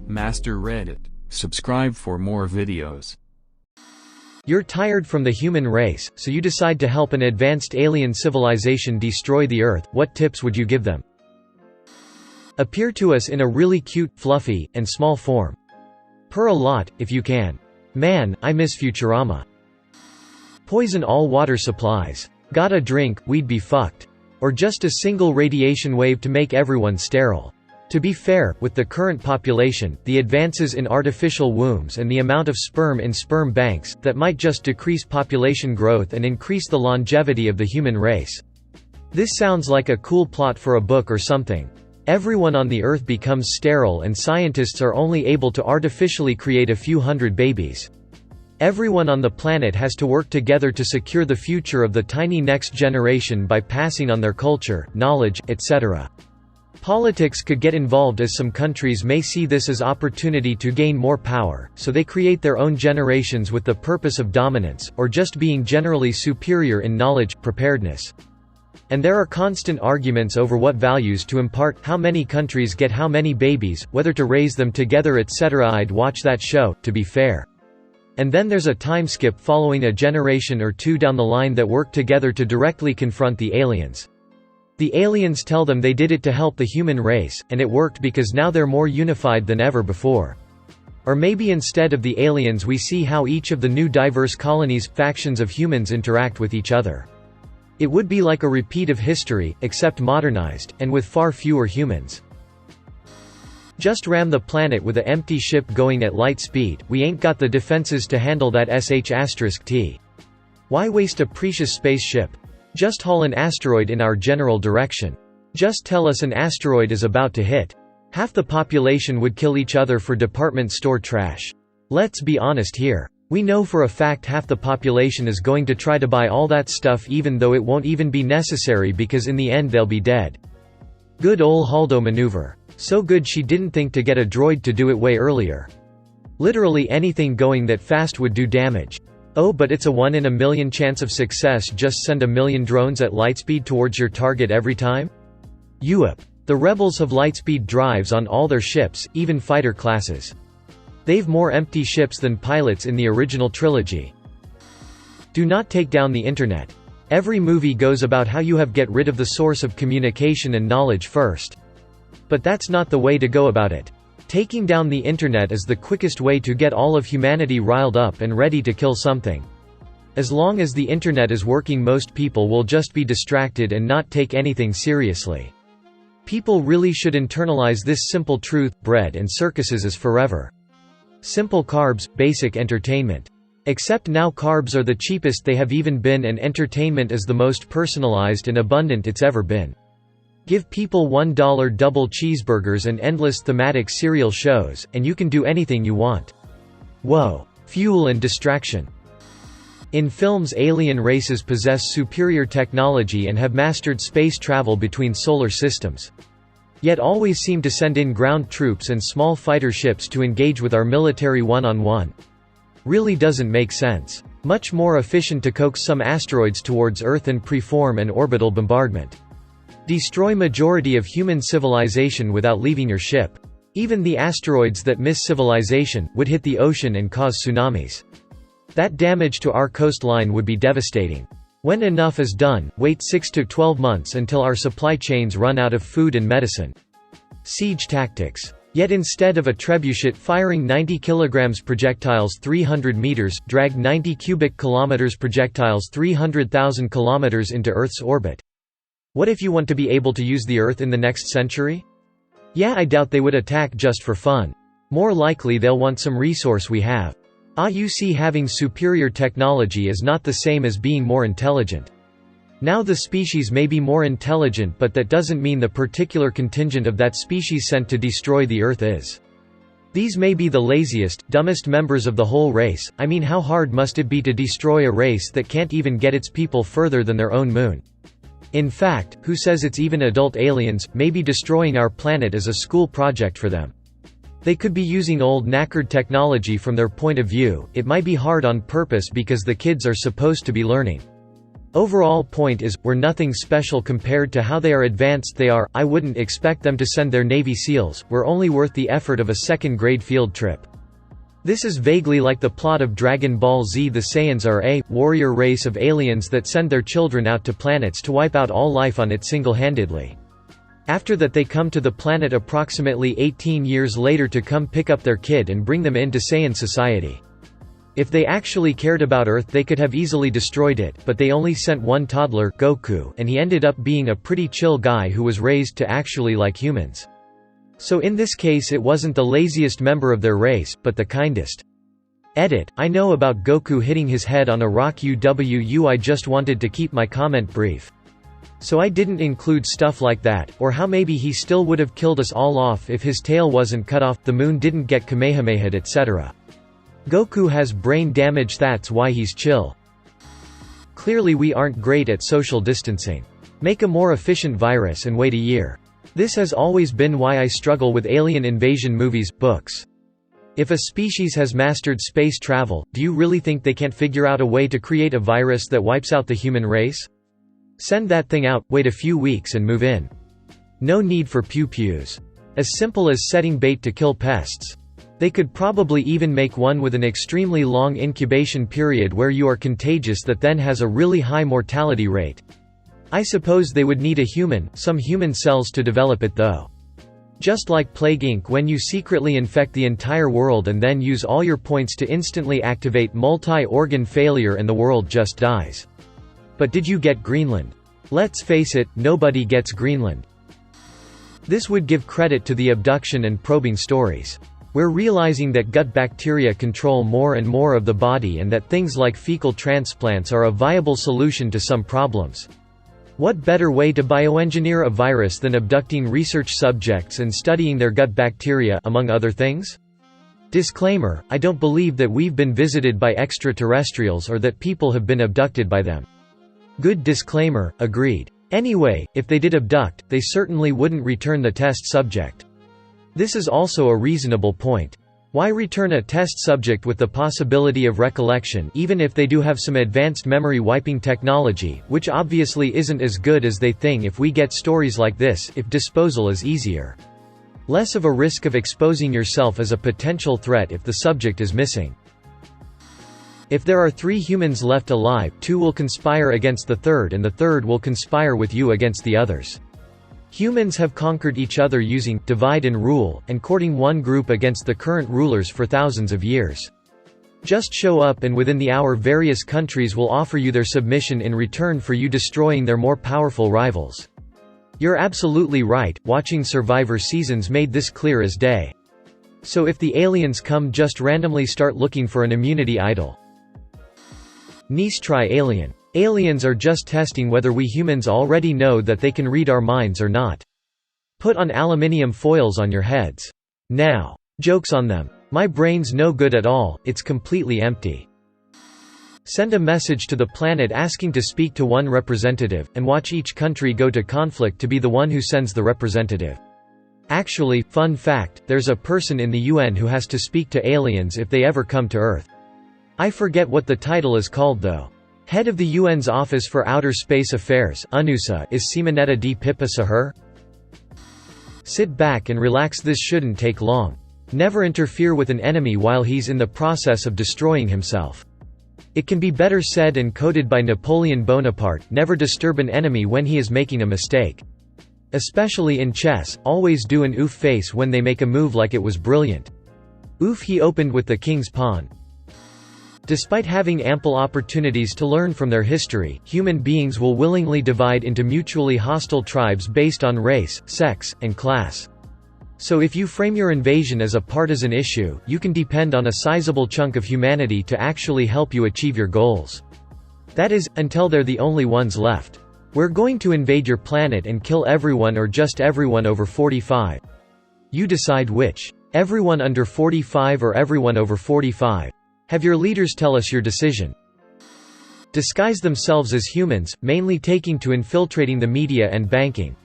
Master Reddit. Subscribe for more videos. You're tired from the human race, so you decide to help an advanced alien civilization destroy the Earth. What tips would you give them? Appear to us in a really cute, fluffy, and small form. Purr a lot, if you can. Man, I miss Futurama. Poison all water supplies. Got a drink, we'd be fucked. Or just a single radiation wave to make everyone sterile. To be fair, with the current population, the advances in artificial wombs and the amount of sperm in sperm banks, that might just decrease population growth and increase the longevity of the human race. This sounds like a cool plot for a book or something. Everyone on the Earth becomes sterile and scientists are only able to artificially create a few hundred babies. Everyone on the planet has to work together to secure the future of the tiny next generation by passing on their culture, knowledge, etc. Politics could get involved as some countries may see this as opportunity to gain more power, so they create their own generations with the purpose of dominance, or just being generally superior in knowledge, preparedness. And there are constant arguments over what values to impart, how many countries get how many babies, whether to raise them together etc. I'd watch that show, to be fair. And then there's a time skip following a generation or two down the line that work together to directly confront the aliens. The aliens tell them they did it to help the human race, and it worked because now they're more unified than ever before. Or maybe instead of the aliens we see how each of the new diverse colonies, factions of humans interact with each other. It would be like a repeat of history, except modernized, and with far fewer humans. Just ram the planet with a empty ship going at light speed, we ain't got the defenses to handle that sh*t. Why waste a precious spaceship? Just haul an asteroid in our general direction. Just tell us an asteroid is about to hit. Half the population would kill each other for department store trash. Let's be honest here. We know for a fact half the population is going to try to buy all that stuff even though it won't even be necessary because in the end they'll be dead. Good ol' Haldo maneuver. So good she didn't think to get a droid to do it way earlier. Literally anything going that fast would do damage. Oh, but it's a 1 in a million chance of success. Just send a million drones at lightspeed towards your target every time? Yup. The rebels have lightspeed drives on all their ships, even fighter classes. They've more empty ships than pilots in the original trilogy. Do not take down the internet. Every movie goes about how you have get rid of the source of communication and knowledge first. But that's not the way to go about it. Taking down the internet is the quickest way to get all of humanity riled up and ready to kill something. As long as the internet is working, most people will just be distracted and not take anything seriously. People really should internalize this simple truth: bread and circuses is forever. Simple carbs, basic entertainment. Except now carbs are the cheapest they have even been and entertainment is the most personalized and abundant it's ever been. Give people $1 double cheeseburgers and endless thematic serial shows, and you can do anything you want. Whoa. Fuel and distraction. In films, alien races possess superior technology and have mastered space travel between solar systems. Yet always seem to send in ground troops and small fighter ships to engage with our military one-on-one. Really doesn't make sense. Much more efficient to coax some asteroids towards Earth and preform an orbital bombardment. Destroy majority of human civilization without leaving your ship. Even the asteroids that miss civilization would hit the ocean and cause tsunamis. That damage to our coastline would be devastating. When enough is done, wait 6 to 12 months until our supply chains run out of food and medicine. Siege tactics. Yet instead of a trebuchet firing 90 kilograms projectiles 300 meters, drag 90 cubic kilometers projectiles 300,000 kilometers into Earth's orbit. What if you want to be able to use the Earth in the next century? Yeah, I doubt they would attack just for fun. More likely they'll want some resource we have. You see, having superior technology is not the same as being more intelligent. Now the species may be more intelligent, but that doesn't mean the particular contingent of that species sent to destroy the Earth is. These may be the laziest, dumbest members of the whole race. I mean, how hard must it be to destroy a race that can't even get its people further than their own moon? In fact, who says it's even adult aliens? Maybe destroying our planet is a school project for them. They could be using old knackered technology from their point of view. It might be hard on purpose because the kids are supposed to be learning. Overall point is, we're nothing special compared to how they are advanced they are. I wouldn't expect them to send their Navy SEALs, we're only worth the effort of a second-grade field trip. This is vaguely like the plot of Dragon Ball Z. The Saiyans are a warrior race of aliens that send their children out to planets to wipe out all life on it single-handedly. After that they come to the planet approximately 18 years later to come pick up their kid and bring them into Saiyan society. If they actually cared about Earth they could have easily destroyed it, but they only sent one toddler, Goku, and he ended up being a pretty chill guy who was raised to actually like humans. So in this case it wasn't the laziest member of their race, but the kindest. Edit, I know about Goku hitting his head on a rock. I just wanted to keep my comment brief. So I didn't include stuff like that, or how maybe he still would have killed us all off if his tail wasn't cut off, the moon didn't get Kamehameha'd, etc. Goku has brain damage, that's why he's chill. Clearly we aren't great at social distancing. Make a more efficient virus and wait a year. This has always been why I struggle with alien invasion movies, books. If a species has mastered space travel, do you really think they can't figure out a way to create a virus that wipes out the human race? Send that thing out, wait a few weeks and move in. No need for pew-pews. As simple as setting bait to kill pests. They could probably even make one with an extremely long incubation period where you are contagious that then has a really high mortality rate. I suppose they would need some human cells to develop it though. Just like Plague Inc. when you secretly infect the entire world and then use all your points to instantly activate multi-organ failure and the world just dies. But did you get Greenland? Let's face it, nobody gets Greenland. This would give credit to the abduction and probing stories. We're realizing that gut bacteria control more and more of the body and that things like fecal transplants are a viable solution to some problems. What better way to bioengineer a virus than abducting research subjects and studying their gut bacteria, among other things? Disclaimer, I don't believe that we've been visited by extraterrestrials or that people have been abducted by them. Good disclaimer, agreed. Anyway, if they did abduct, they certainly wouldn't return the test subject. This is also a reasonable point. Why return a test subject with the possibility of recollection even if they do have some advanced memory wiping technology, which obviously isn't as good as they think if we get stories like this, if disposal is easier. Less of a risk of exposing yourself as a potential threat if the subject is missing. If there are 3 humans left alive, 2 will conspire against the third and the third will conspire with you against the others. Humans have conquered each other using divide and rule, and courting one group against the current rulers for thousands of years. Just show up and within the hour various countries will offer you their submission in return for you destroying their more powerful rivals. You're absolutely right, watching Survivor seasons made this clear as day. So if the aliens come, just randomly start looking for an immunity idol. Nice try, alien. Aliens are just testing whether we humans already know that they can read our minds or not. Put on aluminium foils on your heads. Now. Joke's on them. My brain's no good at all, it's completely empty. Send a message to the planet asking to speak to one representative, and watch each country go to conflict to be the one who sends the representative. Actually, fun fact, there's a person in the UN who has to speak to aliens if they ever come to Earth. I forget what the title is called though. Head of the UN's Office for Outer Space Affairs (UNOSA) is Simonetta D. Pippa Sahur. Sit back and relax, this shouldn't take long. Never interfere with an enemy while he's in the process of destroying himself. It can be better said and coded by Napoleon Bonaparte, never disturb an enemy when he is making a mistake. Especially in chess, always do an oof face when they make a move like it was brilliant. Oof, he opened with the king's pawn. Despite having ample opportunities to learn from their history, human beings will willingly divide into mutually hostile tribes based on race, sex, and class. So if you frame your invasion as a partisan issue, you can depend on a sizable chunk of humanity to actually help you achieve your goals. That is, until they're the only ones left. We're going to invade your planet and kill everyone or just everyone over 45. You decide which. Everyone under 45 or everyone over 45. Have your leaders tell us your decision. Disguise themselves as humans, mainly taking to infiltrating the media and banking.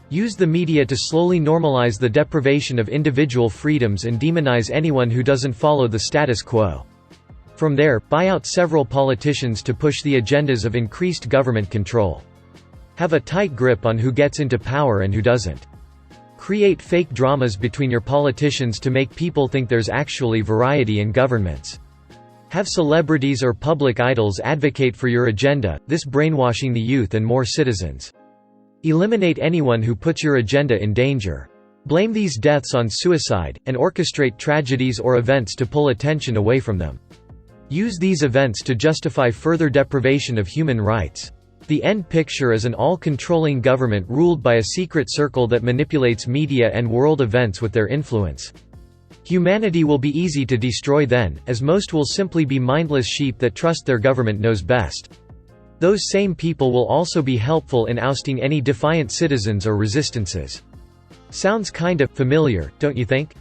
Use the media to slowly normalize the deprivation of individual freedoms and demonize anyone who doesn't follow the status quo. From there, buy out several politicians to push the agendas of increased government control. Have a tight grip on who gets into power and who doesn't. Create fake dramas between your politicians to make people think there's actually variety in governments. Have celebrities or public idols advocate for your agenda, this brainwashing the youth and more citizens. Eliminate anyone who puts your agenda in danger. Blame these deaths on suicide, and orchestrate tragedies or events to pull attention away from them. Use these events to justify further deprivation of human rights. The end picture is an all-controlling government ruled by a secret circle that manipulates media and world events with their influence. Humanity will be easy to destroy then, as most will simply be mindless sheep that trust their government knows best. Those same people will also be helpful in ousting any defiant citizens or resistances. Sounds kinda familiar, don't you think?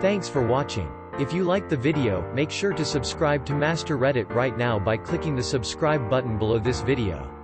Thanks for watching. If you liked the video, make sure to subscribe to AskReddit right now by clicking the subscribe button below this video.